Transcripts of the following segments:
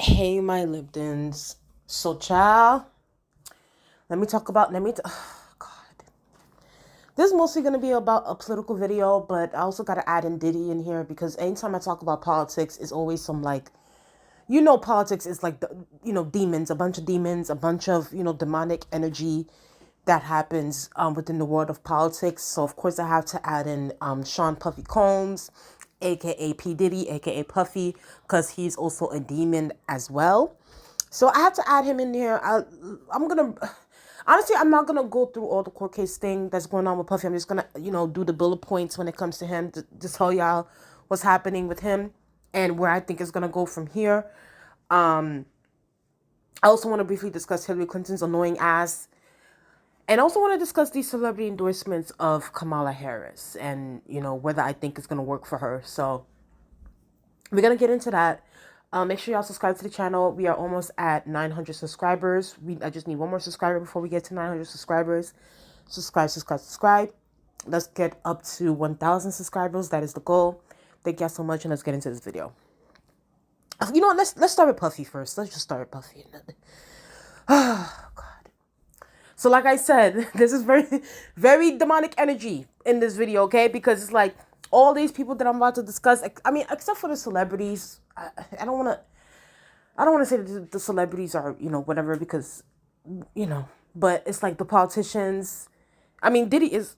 Hey, my Liptons. So, child, oh, God. This is mostly going to be about a political video, but I also got to add in Diddy in here because anytime I talk about politics, it's always some politics is like, demons, a bunch of demons, a bunch of, demonic energy that happens within the world of politics. So, of course, I have to add in Sean Puffy Combs, aka P. Diddy, aka Puffy, because he's also a demon as well. So I have to add him in here. I'm gonna honestly, I'm not gonna go through all the court case thing that's going on with Puffy. I'm just gonna, do the bullet points when it comes to him to tell y'all what's happening with him and where I think it's gonna go from here. Um, I also want to briefly discuss Hillary Clinton's annoying ass, and I also want to discuss these celebrity endorsements of Kamala Harris and whether I think it's gonna work for her. So we're gonna get into that. Make sure y'all subscribe to the channel. We are almost at 900 subscribers. I just need one more subscriber before we get to 900 subscribers. Subscribe, subscribe, subscribe. Let's get up to 1,000 subscribers. That is the goal. Thank y'all so much, and let's get into this video. You know what? Let's start with Puffy first. Let's just start with Puffy. Oh God. So like I said, this is very, very demonic energy in this video, okay? Because it's like all these people that I'm about to discuss. I mean, except for the celebrities. I don't want to. I don't want to say that the celebrities are, whatever, because, but it's like the politicians. I mean, Diddy is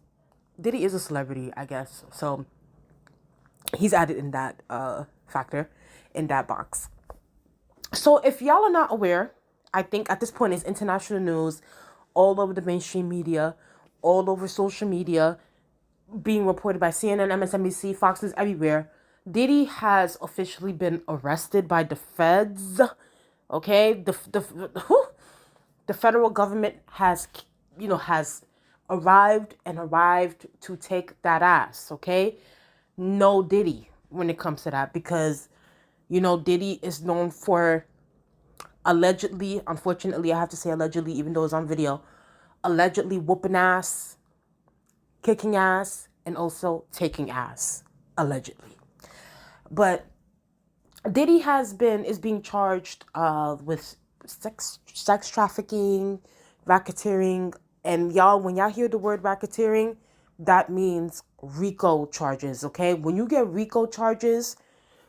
a celebrity, I guess. So he's added in that factor, in that box. So if y'all are not aware, I think at this point it's international news, all over the mainstream media, all over social media, being reported by CNN, MSNBC, Fox News, everywhere. Diddy has officially been arrested by the feds. Okay, the federal government has arrived to take that ass. Okay, no Diddy when it comes to that, because Diddy is known for allegedly, unfortunately, I have to say allegedly, even though it's on video, allegedly whooping ass, kicking ass, and also taking ass, allegedly. But Diddy is being charged with sex trafficking, racketeering, and y'all, when y'all hear the word racketeering, that means RICO charges. Okay, when you get RICO charges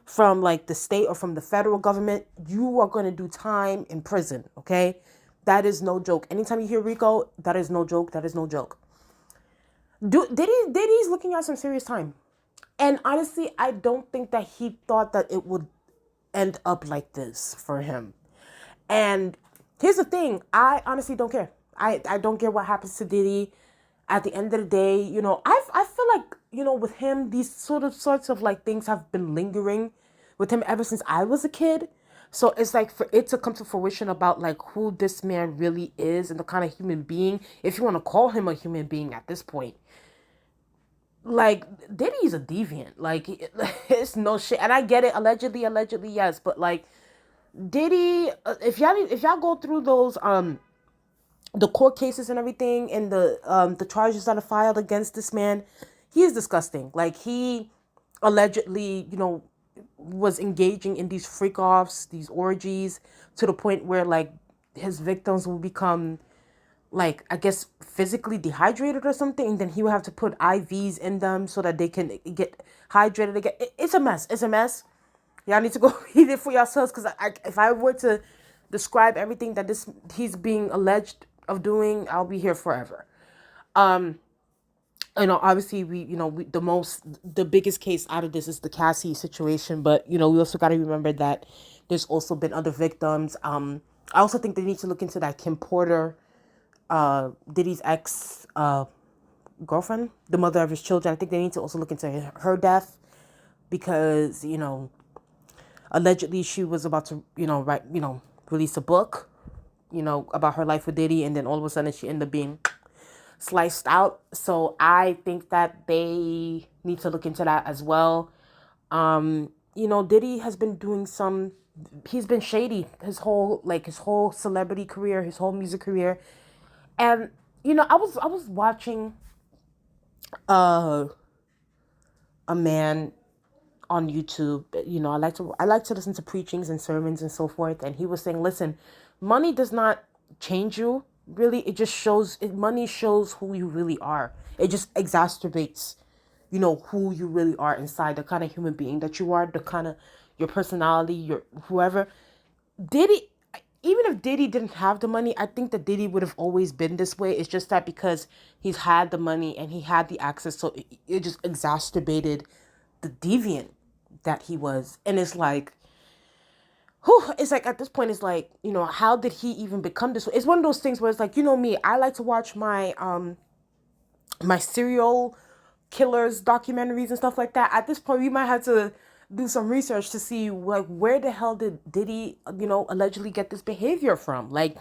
from like the state or from the federal government, you are going to do time in prison. Okay, that is no joke. Anytime you hear RICO, that is no joke. That is no joke. Diddy's looking at some serious time. And honestly, I don't think that he thought that it would end up like this for him. And here's the thing, I honestly don't care. I don't care what happens to Diddy. At the end of the day, I feel like, with him, these sorts of like things have been lingering with him ever since I was a kid. So it's like for it to come to fruition about like who this man really is and the kind of human being, if you want to call him a human being at this point, like Diddy's a deviant. Like it's no shit, and I get it. Allegedly, yes, but like Diddy, if y'all go through those the court cases and everything, and the charges that are filed against this man, he is disgusting. Like he allegedly, was engaging in these freak offs, these orgies, to the point where like his victims will become like, I guess, physically dehydrated or something, and then he would have to put IVs in them so that they can get hydrated again. It's a mess. It's a mess. Y'all need to go read it for yourselves, because if I were to describe everything that he's being alleged of doing, I'll be here forever. Obviously, the biggest case out of this is the Cassie situation, but we also got to remember that there's also been other victims. I also think they need to look into that Kim Porter, Diddy's ex girlfriend, the mother of his children. I think they need to also look into her death, because allegedly she was about to write release a book about her life with Diddy, and then all of a sudden she ended up being sliced out. So I think that they need to look into that as well. Diddy has been he's been shady his whole celebrity career, his whole music career. And I was watching a man on YouTube. I like to listen to preachings and sermons and so forth. And he was saying, listen, money does not change you. Really, it just shows. Money shows who you really are. It just exacerbates, who you really are inside, the kind of human being that you are, the kind of your personality, your whoever. Diddy, even if Diddy didn't have the money, I think that Diddy would have always been this way. It's just that because he's had the money and he had the access, so it just exacerbated the deviant that he was. And it's like, whew, it's like at this point, it's like, how did he even become this way? It's one of those things where it's like, me, I like to watch my serial killers documentaries and stuff like that. At this point, we might have to do some research to see like where the hell did Diddy, allegedly get this behavior from? Like,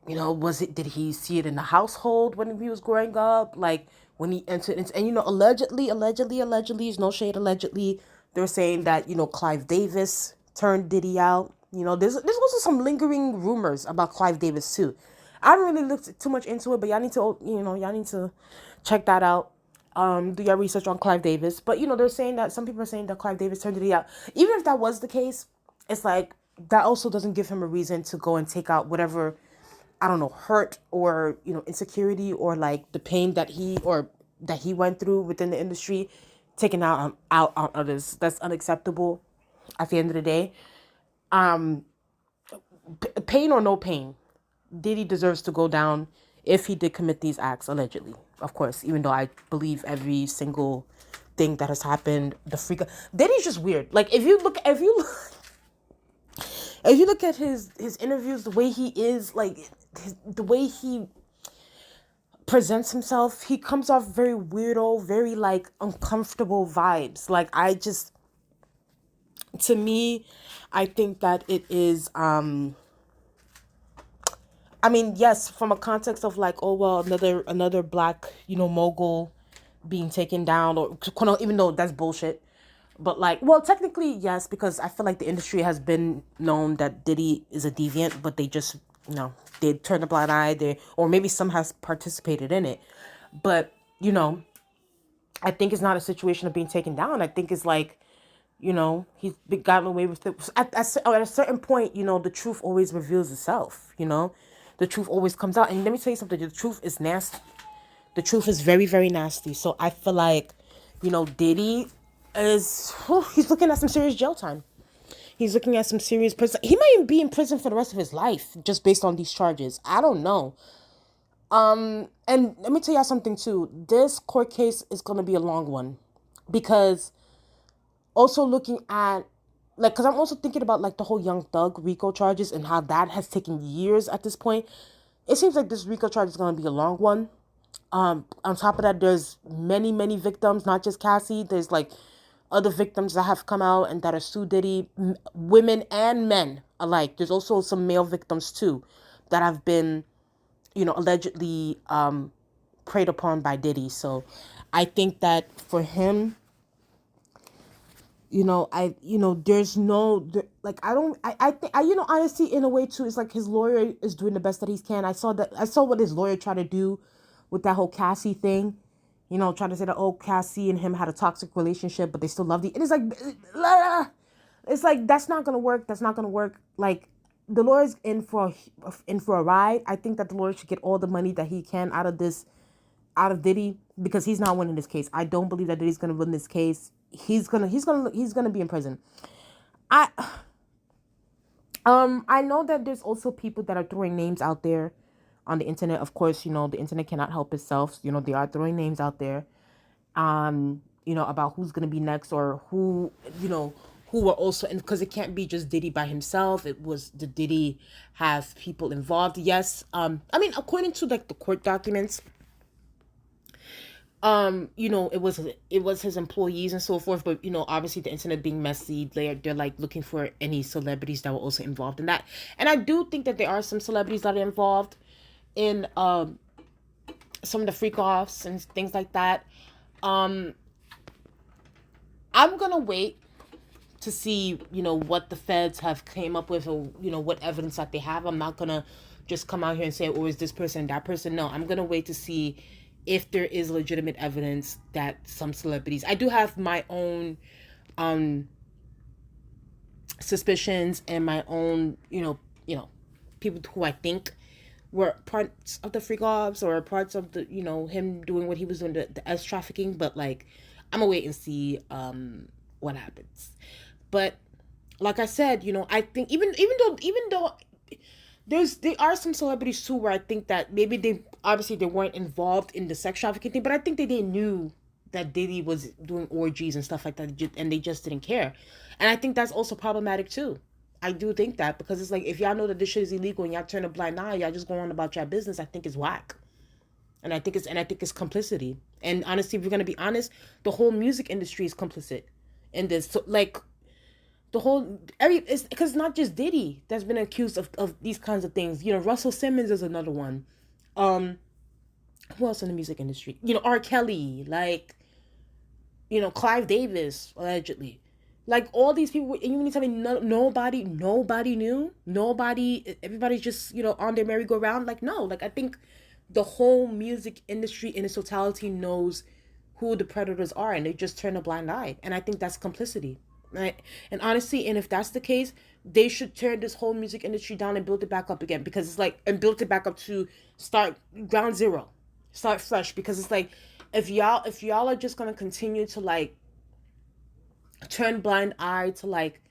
did he see it in the household when he was growing up? Like when he entered into, and allegedly, is no shade, allegedly, they're saying that, Clive Davis turned Diddy out. There's also some lingering rumors about Clive Davis too. I haven't really looked too much into it, but y'all need to check that out. Do your research on Clive Davis. But they're saying that some people are saying that Clive Davis turned Diddy out. Even if that was the case, it's like that also doesn't give him a reason to go and take out whatever, I don't know, hurt or insecurity or like the pain that he went through within the industry, taking out on others. That's unacceptable. At the end of the day, pain or no pain, Diddy deserves to go down if he did commit these acts allegedly. Of course, even though I believe every single thing that has happened, Diddy's just weird. Like if you look at his interviews, the way he is, like the way he presents himself, he comes off very weirdo, very like uncomfortable vibes. Like to me, I think that it is yes, from a context of like, oh well, another black, mogul being taken down, or even though that's bullshit. But like, well, technically yes, because I feel like the industry has been known that Diddy is a deviant, but they just, they turn a blind eye, or maybe some has participated in it. But, I think it's not a situation of being taken down. I think it's like, he's gotten away with it. At a certain point, the truth always reveals itself, The truth always comes out. And let me tell you something, the truth is nasty. The truth is very, very nasty. So I feel like, Diddy he's looking at some serious jail time. He's looking at some serious prison. He might even be in prison for the rest of his life just based on these charges. I don't know. And let me tell y'all something too. This court case is going to be a long one, because also looking at, like, because I'm also thinking about like the whole Young Thug RICO charges and how that has taken years at this point. It seems like this RICO charge is going to be a long one. On top of that, there's many, many victims, not just Cassie. There's like other victims that have come out and that are sued Diddy, women and men alike. There's also some male victims too that have been, allegedly preyed upon by Diddy. So I think that for him, there's no, like, I think, honestly, in a way too, it's like his lawyer is doing the best that he can. I saw what his lawyer tried to do with that whole Cassie thing, trying to say that, oh, Cassie and him had a toxic relationship, but they still love it's like, that's not going to work. That's not going to work. Like, the lawyer's in for a ride. I think that the lawyer should get all the money that he can out of Diddy, because he's not winning this case. I don't believe that Diddy's going to win this case. He's gonna be in prison. I know that there's also people that are throwing names out there on the internet. Of course, the internet cannot help itself. They are throwing names out there, about who's gonna be next, or who are also, and because it can't be just Diddy by himself. The Diddy have people involved. Yes. According to like the court documents, it was his employees and so forth, but obviously the internet being messy, they're like looking for any celebrities that were also involved in that. And I do think that there are some celebrities that are involved in some of the freak offs and things like that. I'm gonna wait to see what the feds have came up with, or what evidence that they have. I'm not gonna just come out here and say, oh, is this person, that person. No, I'm gonna wait to see if there is legitimate evidence that some celebrities, I do have my own um suspicions and my own, people who I think were parts of the freak offs or parts of the, him doing what he was doing, the S trafficking. But like, I'm gonna wait and see what happens. But like I said, I think even though there are some celebrities too where I think that maybe they weren't involved in the sex trafficking thing, but I think that they knew that Diddy was doing orgies and stuff like that, and they just didn't care. And I think that's also problematic too. I do think that, because it's like, if y'all know that this shit is illegal and y'all turn a blind eye, y'all just go on about your business, I think it's whack. And I think it's complicity. And honestly, if we're gonna be honest, the whole music industry is complicit in this. So like, it's because not just Diddy that's been accused of these kinds of things. Russell Simmons is another one. Um, who else in the music industry? R. Kelly, like, Clive Davis, allegedly. Like, all these people, and you mean to tell me nobody knew? Everybody's just, on their merry-go-round? Like, no. Like, I think the whole music industry in its totality knows who the predators are, and they just turn a blind eye. And I think that's complicity. Right? And honestly, and if that's the case, they should tear this whole music industry down and build it back up again, because it's like, and build it back up to start ground zero, start fresh. Because it's like, if y'all are just gonna continue to like turn blind eye to like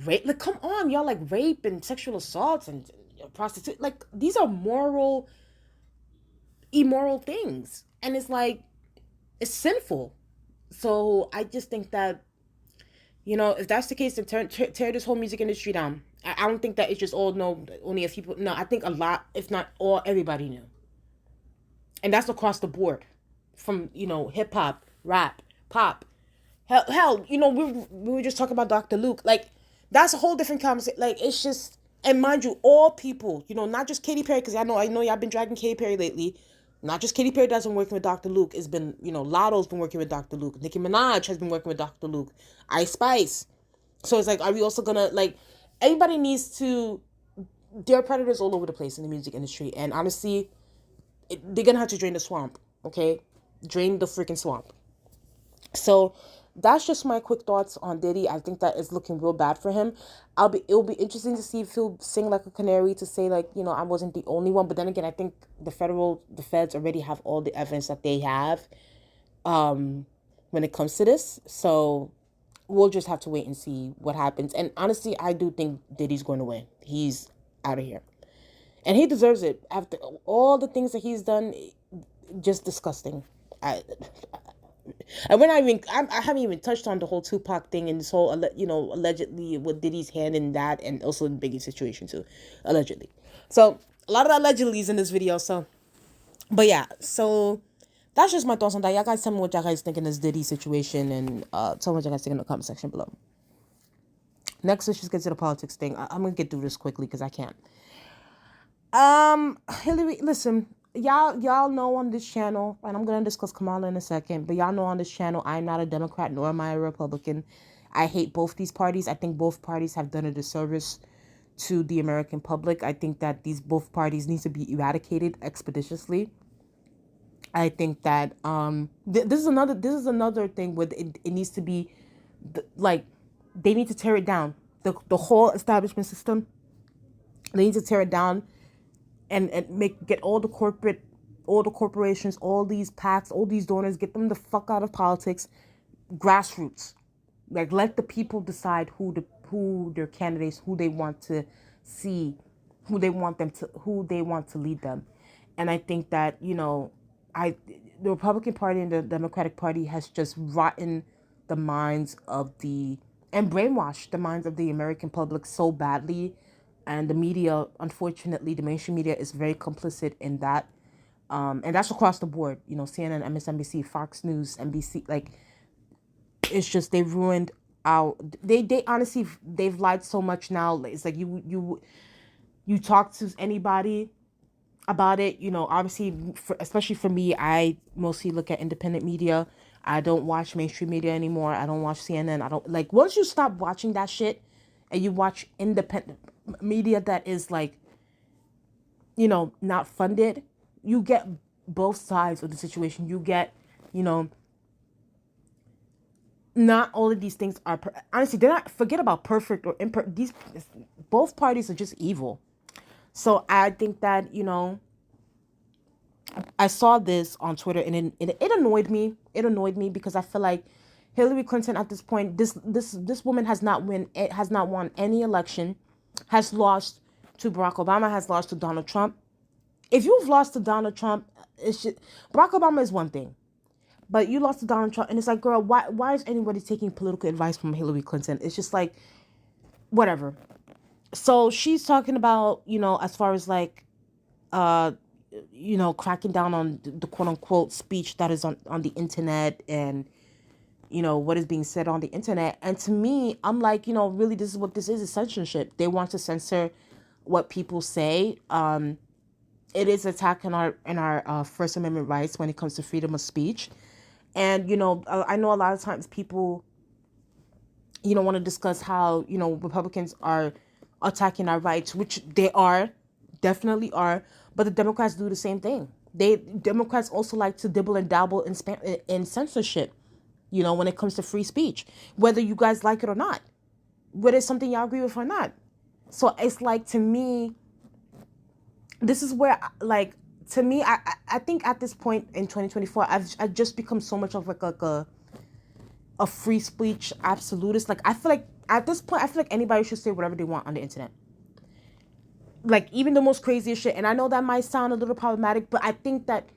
rape, like, come on, y'all, like rape and sexual assaults and prostitute, like, these are immoral things, and it's like, it's sinful. So I just think that, if that's the case, then tear this whole music industry down. I don't think that it's just all, no, only a few people. No, I think a lot, if not all, everybody knew. And that's across the board. From, hip hop, rap, pop. Hell, we were just talking about Dr. Luke. Like, that's a whole different conversation. Like, it's just, and mind you, all people, not just Katy Perry, because I know y'all been dragging Katy Perry lately. Not just Katy Perry that's been working with Dr. Luke. It's been, Lotto's been working with Dr. Luke. Nicki Minaj has been working with Dr. Luke. Ice Spice. So it's like, are we also gonna, like, everybody needs to, there are predators all over the place in the music industry. And honestly, they're gonna have to drain the swamp, okay? Drain the freaking swamp. So that's just my quick thoughts on Diddy. I think that is looking real bad for him. It'll be interesting to see if he'll sing like a canary, to say like, I wasn't the only one. But then again, I think the feds already have all the evidence that they have when it comes to this. So we'll just have to wait and see what happens. And honestly, I do think Diddy's going to win. He's out of here. And he deserves it after all the things that he's done. Just disgusting. And we're not even, I haven't even touched on the whole Tupac thing and this whole, allegedly with Diddy's hand in that, and also in Biggie's situation too, allegedly. So a lot of allegedly is in this video. So, but yeah, so that's just my thoughts on that. Y'all guys tell me what y'all guys think in this Diddy situation, and tell me what y'all guys think in the comment section below. Next, let's just get to the politics thing. I'm gonna get through this quickly because I can't. Hillary, listen. Y'all know on this channel, and I'm gonna discuss Kamala in a second, but y'all know on this channel, I'm not a Democrat nor am I a Republican. I hate both these parties. I think both parties have done a disservice to the American public. I think that both parties need to be eradicated expeditiously. I think that this is another thing where it needs to be like, they need to tear it down. The whole establishment system. They need to tear it down. And get all the corporations, all these PACs, all these donors, get them the fuck out of politics. Grassroots, like, let the people decide who their candidates, who they want to see, who they want to lead them. And I think that the Republican Party and the Democratic Party has just rotten the minds of and brainwashed the minds of the American public so badly. And the media, unfortunately, the mainstream media is very complicit in that. And that's across the board. CNN, MSNBC, Fox News, NBC. Like, it's just, they've ruined they honestly, they've lied so much now. It's like, you talk to anybody about it, obviously, especially for me, I mostly look at independent media. I don't watch mainstream media anymore. I don't watch CNN. I don't, like, once you stop watching that shit and you watch independent media that is like, not funded, you get both sides of the situation. You get, you know, not all of these things are honestly, they're not, forget about perfect or imperfect. These both parties are just evil. So I think that, you know, I saw this on Twitter, and it annoyed me. It annoyed me because I feel like Hillary Clinton at this point, this woman has not won any election, has lost to Barack Obama, has lost to Donald Trump. If you've lost to Donald Trump, it's just, Barack Obama is one thing, but you lost to Donald Trump, and it's like, girl, why is anybody taking political advice from Hillary Clinton? It's just like, whatever. So she's talking about, you know, as far as like, uh, you know, cracking down on the quote unquote speech that is on the internet, and, you know, what is being said on the internet. And to me, I'm like, you know, really, this is what this is censorship. They want to censor what people say. It is attack in our First Amendment rights when it comes to freedom of speech. And, you know, I know a lot of times people, you know, want to discuss how, you know, Republicans are attacking our rights, which they are, definitely are, but the Democrats do the same thing. Democrats also like to dibble and dabble in censorship, you know, when it comes to free speech, whether you guys like it or not, whether it's something y'all agree with or not. So it's like, to me, this is where, like, to me, I think at this point in 2024, I've just become so much of like a free speech absolutist. Like, I feel like at this point, I feel like anybody should say whatever they want on the internet. Like, even the most craziest shit. And I know that might sound a little problematic, but I think that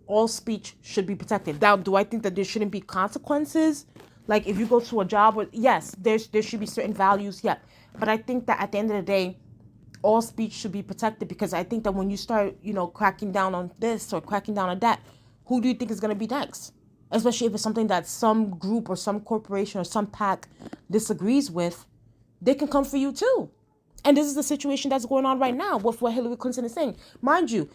all speech should be protected. Now, do I think that there shouldn't be consequences? Like, if you go to a job where, yes, there should be certain values, yeah. But I think that at the end of the day, all speech should be protected, because I think that when you start, you know, cracking down on this or cracking down on that, who do you think is going to be next? Especially if it's something that some group or some corporation or some PAC disagrees with, they can come for you too. And this is the situation that's going on right now with what Hillary Clinton is saying. Mind you,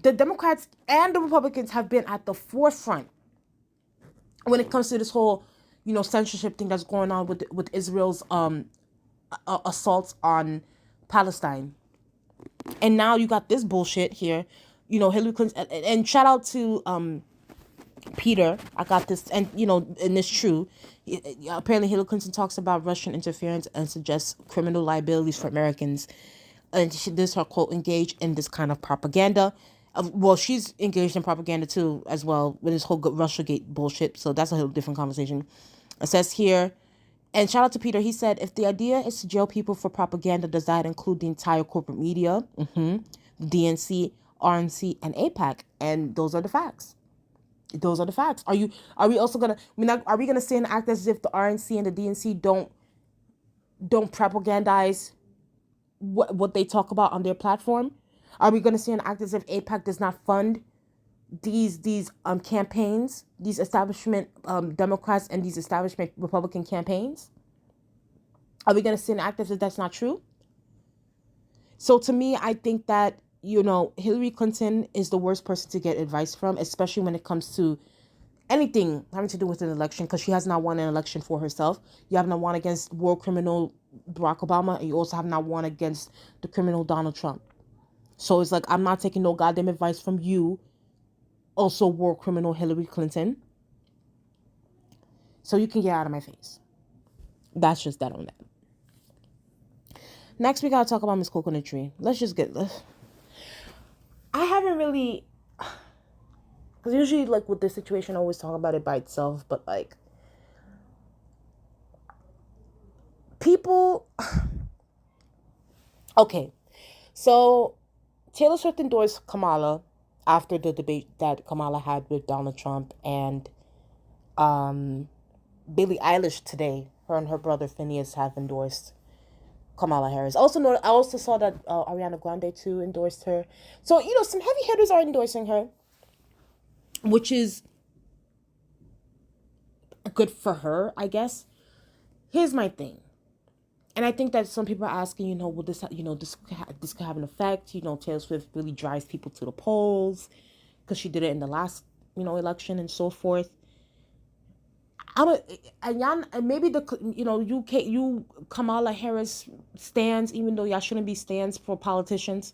the Democrats and the Republicans have been at the forefront when it comes to this whole, you know, censorship thing that's going on with Israel's assaults on Palestine. And now you got this bullshit here, you know, Hillary Clinton, and shout out to Peter. I got this, and, you know, and it's true. Apparently Hillary Clinton talks about Russian interference and suggests criminal liabilities for Americans. And this her quote, engaged in this kind of propaganda. Well, she's engaged in propaganda too, as well, with this whole Russiagate bullshit. So that's a whole different conversation. It says here, and shout out to Peter. He said, if the idea is to jail people for propaganda, does that include the entire corporate media, DNC, RNC, and APAC? And those are the facts. Those are the facts. Are we also gonna? Are we gonna say and act as if the RNC and the DNC don't propagandize what they talk about on their platform? Are we gonna say and act as if APAC does not fund these campaigns, these establishment Democrats and these establishment Republican campaigns? Are we gonna say and act as if that's not true? So to me, I think that, you know, Hillary Clinton is the worst person to get advice from, especially when it comes to anything having to do with an election, because she has not won an election for herself. You have not won against war criminal Barack Obama, and you also have not won against the criminal Donald Trump. So it's like, I'm not taking no goddamn advice from you, also war criminal Hillary Clinton. So you can get out of my face. That's just that on that. Next, we gotta talk about Miss Coconut Tree. Let's just get this. I haven't really, because usually, like, with this situation, I always talk about it by itself, but, like, people, okay, so Taylor Swift endorsed Kamala after the debate that Kamala had with Donald Trump, and Billie Eilish today, her and her brother Phineas have endorsed Kamala Harris. I also saw that Ariana Grande too endorsed her. So, you know, some heavy hitters are endorsing her, which is good for her, I guess. Here's my thing. And I think that some people are asking, you know, will this, you know, this could have an effect. You know, Taylor Swift really drives people to the polls because she did it in the last, you know, election and so forth. And maybe you Kamala Harris stands, even though y'all shouldn't be stands for politicians,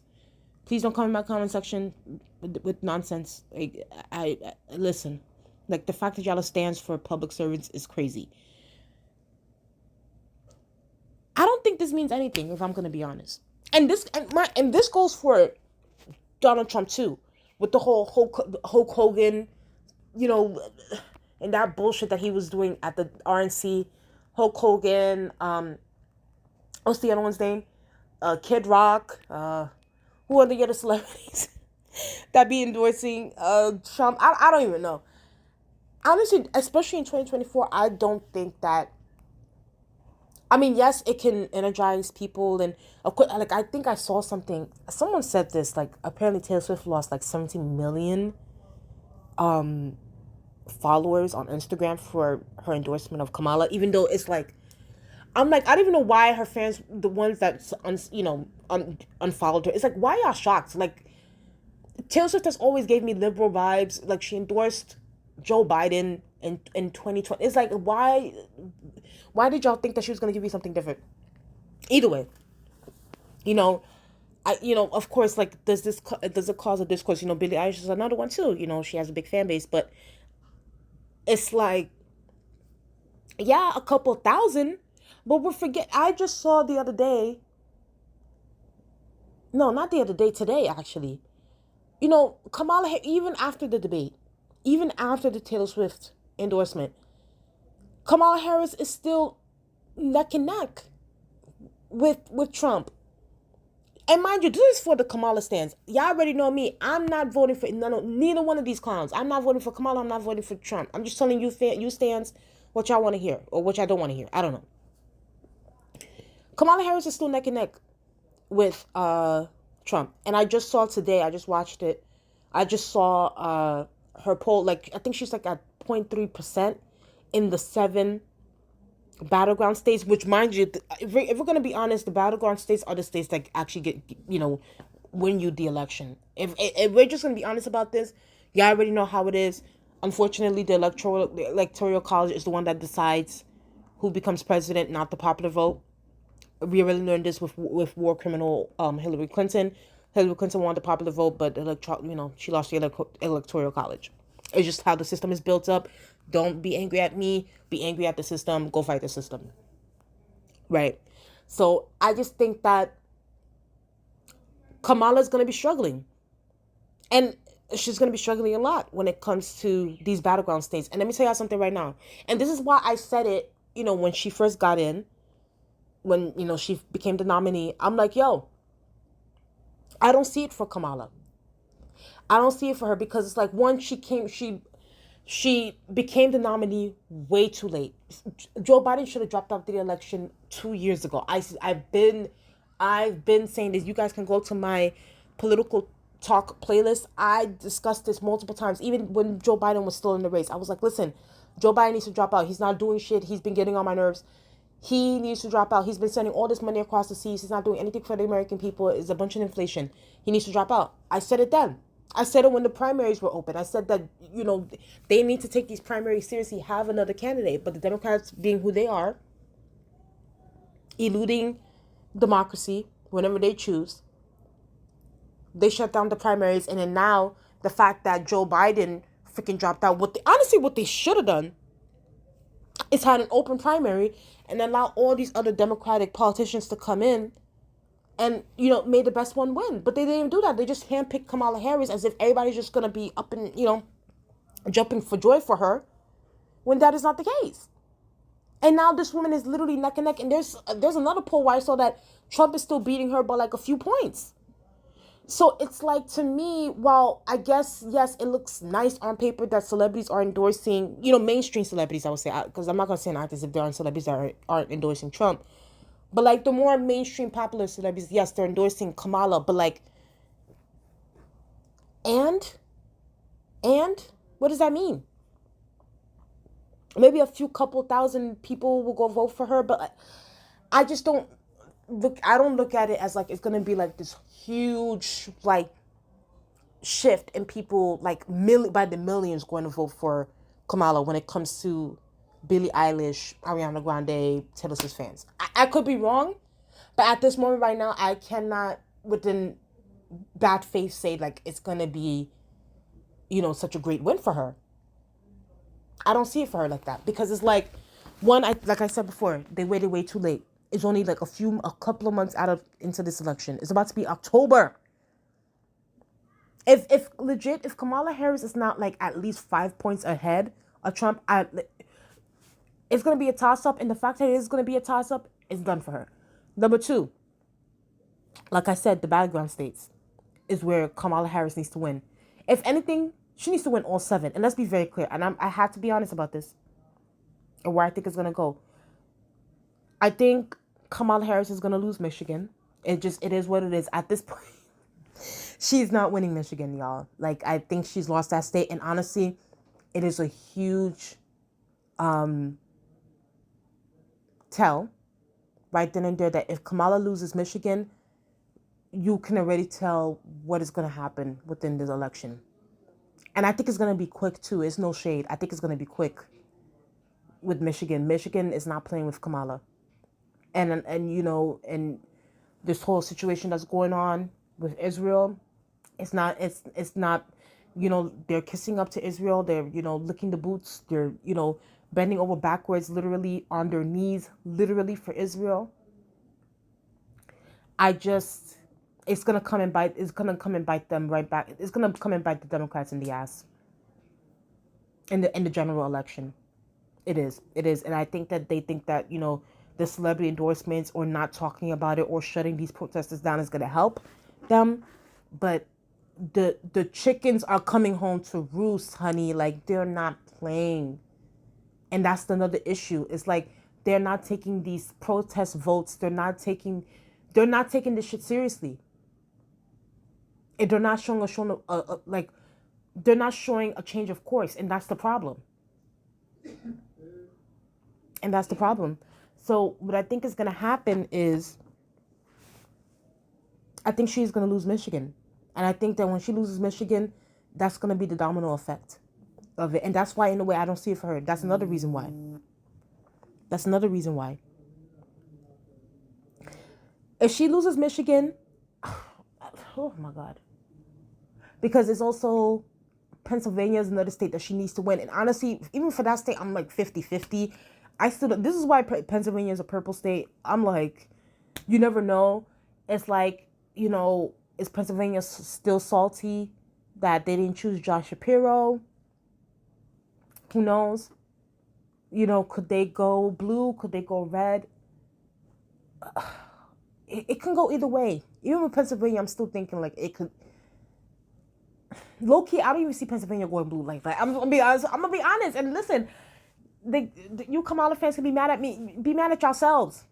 Please don't come in my comment section with nonsense. I listen. Like, the fact that y'all stands for public servants is crazy. I don't think this means anything, if I'm gonna be honest. And this goes for Donald Trump too, with the whole Hulk Hogan, you know, and that bullshit that he was doing at the RNC. Hulk Hogan, what's the other one's name? Kid Rock. Who are the other celebrities that be endorsing Trump? I don't even know. Honestly, especially in 2024, I don't think that. I mean, yes, it can energize people, and of course, like, I think I saw something. Someone said this, like, apparently Taylor Swift lost like 17 million followers on Instagram for her endorsement of Kamala, even though it's like, I'm like, I don't even know why her fans, the ones that unfollowed her, it's like, why y'all shocked? Like, Taylor Swift has always gave me liberal vibes. Like, she endorsed Joe Biden in 2020. It's like, why did y'all think that she was gonna give you something different? Either way, of course, like, does it cause a discourse? Billie Eilish is another one too. She has a big fan base, but it's like, yeah, a couple thousand, but we're forget. I just saw the other day. No, not the other day. Today, actually. Kamala, even after the debate, even after the Taylor Swift endorsement, Kamala Harris is still neck and neck with Trump. And mind you, this is for the Kamala stands. Y'all already know me. I'm not voting for neither one of these clowns. I'm not voting for Kamala. I'm not voting for Trump. I'm just telling you stands what y'all want to hear or what y'all don't want to hear. I don't know. Kamala Harris is still neck and neck with Trump. And I just saw today, I just watched it. I just saw her poll, like, I think she's like at 0.3% in the 7 battleground states, which, mind you, if we're going to be honest, the battleground states are the states that actually get, win you the election. If we're just going to be honest about this, y'all already know how it is. Unfortunately, the electoral college is the one that decides who becomes president, not the popular vote. We really learned this with war criminal Hillary Clinton. Hillary Clinton won the popular vote, but she lost the electoral college. It's just how the system is built up. Don't be angry at me. Be angry at the system. Go fight the system. Right? So I just think that Kamala's going to be struggling. And she's going to be struggling a lot when it comes to these battleground states. And let me tell y'all something right now. And this is why I said it, when she first got in, when, she became the nominee. I'm like, yo, I don't see it for Kamala. I don't see it for her because it's like, one, she became the nominee way too late. Joe Biden should have dropped out the election 2 years ago. I've been saying this. You guys can go to my political talk playlist. I discussed this multiple times, even when Joe Biden was still in the race. I was like, listen, Joe Biden needs to drop out. He's not doing shit. He's been getting on my nerves. He needs to drop out. He's been sending all this money across the seas. He's not doing anything for the American people. It's a bunch of inflation. He needs to drop out. I said it then. I said it when the primaries were open. I said that, they need to take these primaries seriously, have another candidate. But the Democrats, being who they are, eluding democracy whenever they choose, they shut down the primaries. And then now the fact that Joe Biden freaking dropped out, what they should have done is had an open primary and allow all these other Democratic politicians to come in and, made the best one win. But they didn't do that. They just handpicked Kamala Harris as if everybody's just going to be up and, jumping for joy for her, when that is not the case. And now this woman is literally neck and neck. And there's another poll where I saw that Trump is still beating her by like a few points. So it's like, to me, while I guess, yes, it looks nice on paper that celebrities are endorsing, mainstream celebrities, I would say, because I'm not going to say an actors if there aren't celebrities that aren't endorsing Trump. But like the more mainstream popular celebrities, yes, they're endorsing Kamala. But like, and what does that mean? Maybe a few couple thousand people will go vote for her, but I just don't look. I don't look at it as like it's gonna be like this huge like shift in people, like by the millions going to vote for Kamala when it comes to Billie Eilish, Ariana Grande, Taylor Swift fans. I could be wrong, but at this moment right now, I cannot, within bad faith say like it's gonna be, such a great win for her. I don't see it for her like that because it's like, one, like I said before, they waited way too late. It's only like a couple of months into this election. It's about to be October. If Kamala Harris is not like at least 5 points ahead of Trump, it's gonna be a toss up, and the fact that it is gonna be a toss up is done for her. Number two, like I said, the battleground states is where Kamala Harris needs to win. If anything, she needs to win all 7. And let's be very clear. And I have to be honest about this and where I think it's going to go. I think Kamala Harris is going to lose Michigan. It is what it is. At this point, she's not winning Michigan, y'all. Like, I think she's lost that state. And honestly, it is a huge tell right then and there that if Kamala loses Michigan, you can already tell what is going to happen within this election. And I think it's going to be quick, too. It's no shade. I think it's going to be quick with Michigan. Michigan is not playing with Kamala. And this whole situation that's going on with Israel, it's not, they're kissing up to Israel. They're, licking the boots. They're, bending over backwards, literally on their knees, literally for Israel. It's gonna come and bite them right back. It's gonna come and bite the Democrats in the ass in the general election. It is, and I think that they think that the celebrity endorsements or not talking about it or shutting these protesters down is gonna help them, but the chickens are coming home to roost, honey. Like, they're not playing, and that's another issue. It's like they're not taking these protest votes. They're not taking this shit seriously. And they're not showing they're not showing a change of course, and that's the problem. So what I think is going to happen is, I think she's going to lose Michigan, and I think that when she loses Michigan, that's going to be the domino effect of it, and that's why, in a way, I don't see it for her. That's another reason why. If she loses Michigan, oh my God. Because it's also, Pennsylvania is another state that she needs to win. And honestly, even for that state, I'm like 50-50. This is why Pennsylvania is a purple state. I'm like, you never know. It's like, is Pennsylvania still salty that they didn't choose Josh Shapiro? Who knows? Could they go blue? Could they go red? It can go either way. Even with Pennsylvania, I'm still thinking like it could. Low key, I don't even see Pennsylvania going blue like that. I'm gonna be honest. And listen, you Kamala fans can be mad at me. Be mad at yourselves.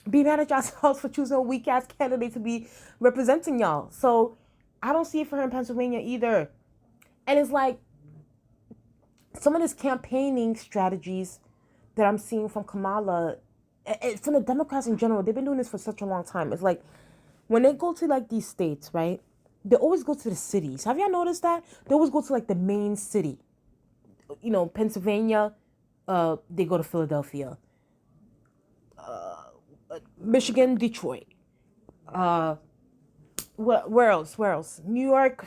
Be mad at yourselves for choosing a weak ass candidate to be representing y'all. So I don't see it for her in Pennsylvania either. And it's like some of these campaigning strategies that I'm seeing from Kamala, from the Democrats in general, they've been doing this for such a long time. It's like when they go to like these states, right? They always go to the cities. Have y'all noticed that? They always go to like the main city. Pennsylvania, they go to Philadelphia. Michigan, Detroit. Where else? New York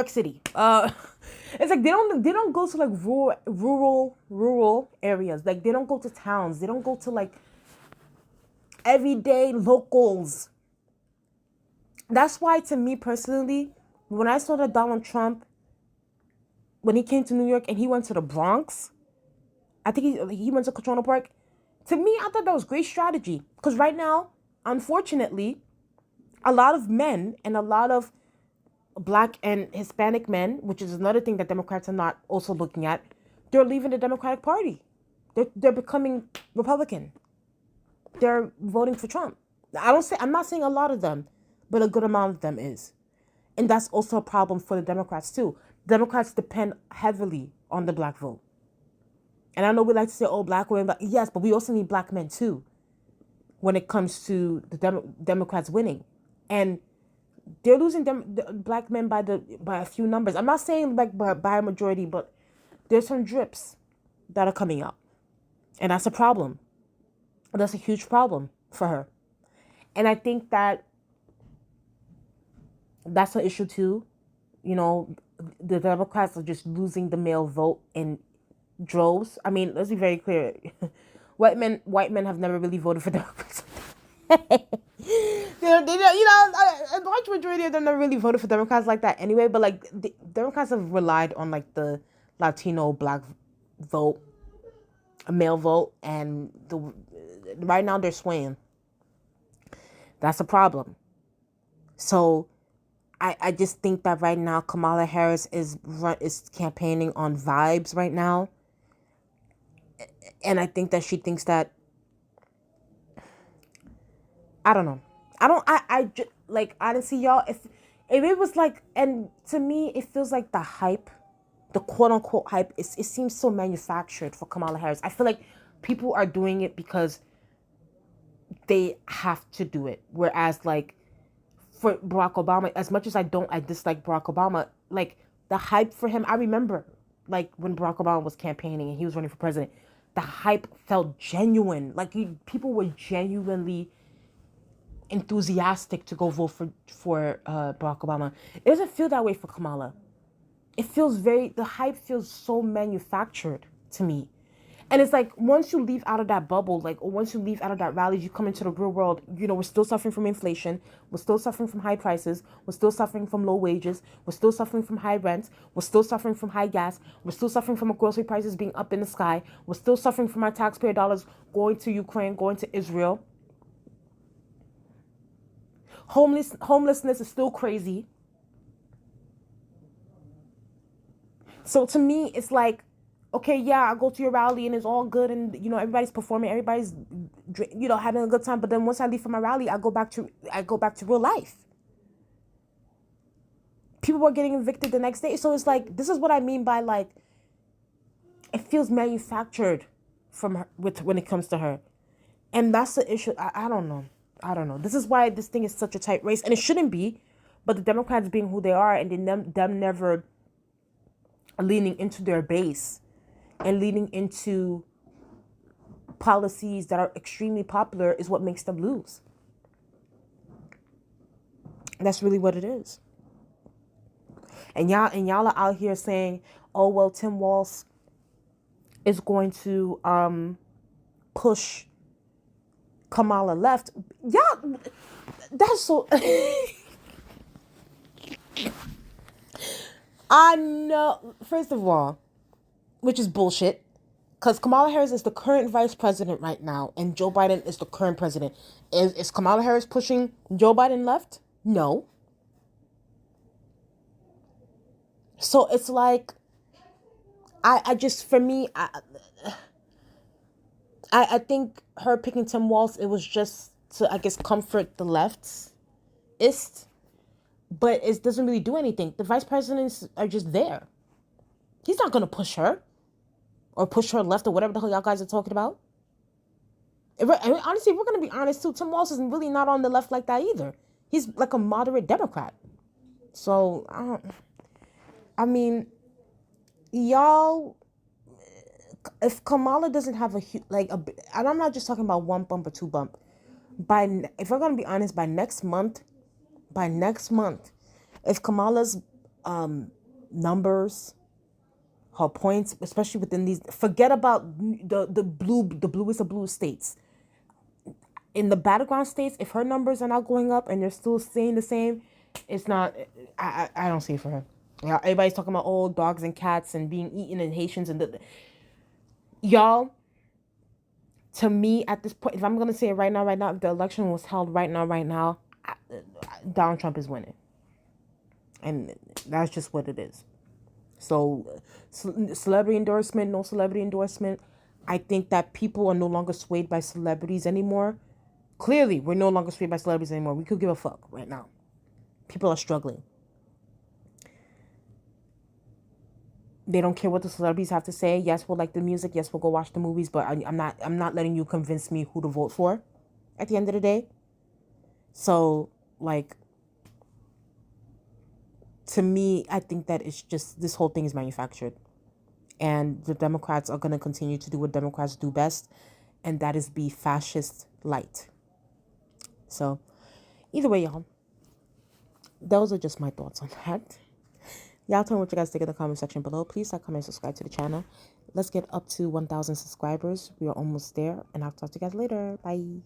City. It's like they don't go to like rural areas. Like they don't go to towns. They don't go to like everyday locals. That's why, to me personally, when I saw that Donald Trump, when he came to New York and he went to the Bronx, I think he went to Cotrona Park. To me, I thought that was great strategy. Because right now, unfortunately, a lot of men and a lot of Black and Hispanic men, which is another thing that Democrats are not also looking at, they're leaving the Democratic Party. They're becoming Republican. They're voting for Trump. I'm not saying a lot of them, but a good amount of them is. And that's also a problem for the Democrats too. Democrats depend heavily on the Black vote. And I know we like to say, oh, Black women, but yes, but we also need Black men too when it comes to the Democrats winning. And they're losing Black men by a few numbers. I'm not saying like by a majority, but there's some drips that are coming up. And that's a problem. That's a huge problem for her. And I think that That's an issue too. You know, the Democrats are just losing the male vote in droves. I mean, let's be very clear. White men have never really voted for Democrats. A large majority of them never really voted for Democrats like that anyway. But like, the Democrats have relied on like the Latino black vote, a male vote, and right now they're swaying. That's a problem. So I just think that right now Kamala Harris is campaigning on vibes right now, and I think that she thinks that, I don't know. I just, like, honestly, y'all, if it was like, and to me, it feels like the hype, the quote unquote hype, it seems so manufactured for Kamala Harris. I feel like people are doing it because they have to do it. Whereas, like, for Barack Obama, as much as I dislike Barack Obama, like, the hype for him, I remember, like, when Barack Obama was campaigning and he was running for president, the hype felt genuine. Like, people were genuinely enthusiastic to go vote for Barack Obama. It doesn't feel that way for Kamala. It feels the hype feels so manufactured to me. And it's like, once you leave out of that bubble, like, or once you leave out of that rally, you come into the real world. You know, we're still suffering from inflation. We're still suffering from high prices. We're still suffering from low wages. We're still suffering from high rents. We're still suffering from high gas. We're still suffering from grocery prices being up in the sky. We're still suffering from our taxpayer dollars going to Ukraine, going to Israel. Homelessness is still crazy. So to me, it's like, okay, yeah, I go to your rally and it's all good, and you know, everybody's performing, everybody's, you know, having a good time. But then once I leave from my rally, I go back to real life. People were getting evicted the next day. So it's like, this is what I mean by, like, it feels manufactured from her when it comes to her, and that's the issue. I don't know. This is why this thing is such a tight race, and it shouldn't be. But the Democrats being who they are, and them never leaning into their base and leaning into policies that are extremely popular is what makes them lose. That's really what it is. And y'all are out here saying, oh, well, Tim Walz is going to push Kamala left. Yeah, that's so... I know, first of all, which is bullshit, because Kamala Harris is the current vice president right now, and Joe Biden is the current president. Is Kamala Harris pushing Joe Biden left? No. So it's like, I just, for me, I think her picking Tim Walz, it was just to, I guess, comfort the leftists. But it doesn't really do anything. The vice presidents are just there. He's not going to push her or push her left or whatever the hell y'all guys are talking about. Honestly, we're going to be honest too. Tim Walz is really not on the left like that either. He's like a moderate Democrat. So, I mean, y'all, if Kamala doesn't have and I'm not just talking about one bump or two bump. If we're going to be honest, by next month, if Kamala's numbers, her points, especially within these, forget about the bluest of blue states. In the battleground states, if her numbers are not going up and they're still staying the same, it's not. I don't see it for her. Yeah, everybody's talking about old dogs and cats and being eaten and Haitians and y'all. To me, at this point, if I'm gonna say it right now, if the election was held right now, Donald Trump is winning. And that's just what it is. So, celebrity endorsement, no celebrity endorsement. I think that people are no longer swayed by celebrities anymore. Clearly, we're no longer swayed by celebrities anymore. We could give a fuck right now. People are struggling. They don't care what the celebrities have to say. Yes, we'll like the music. Yes, we'll go watch the movies. But I'm not letting you convince me who to vote for at the end of the day. So, like, to me, I think that it's just, this whole thing is manufactured. And the Democrats are going to continue to do what Democrats do best, and that is be fascist light. So, either way, y'all, those are just my thoughts on that. Y'all tell me what you guys think in the comment section below. Please like, comment, subscribe to the channel. Let's get up to 1,000 subscribers. We are almost there, and I'll talk to you guys later. Bye.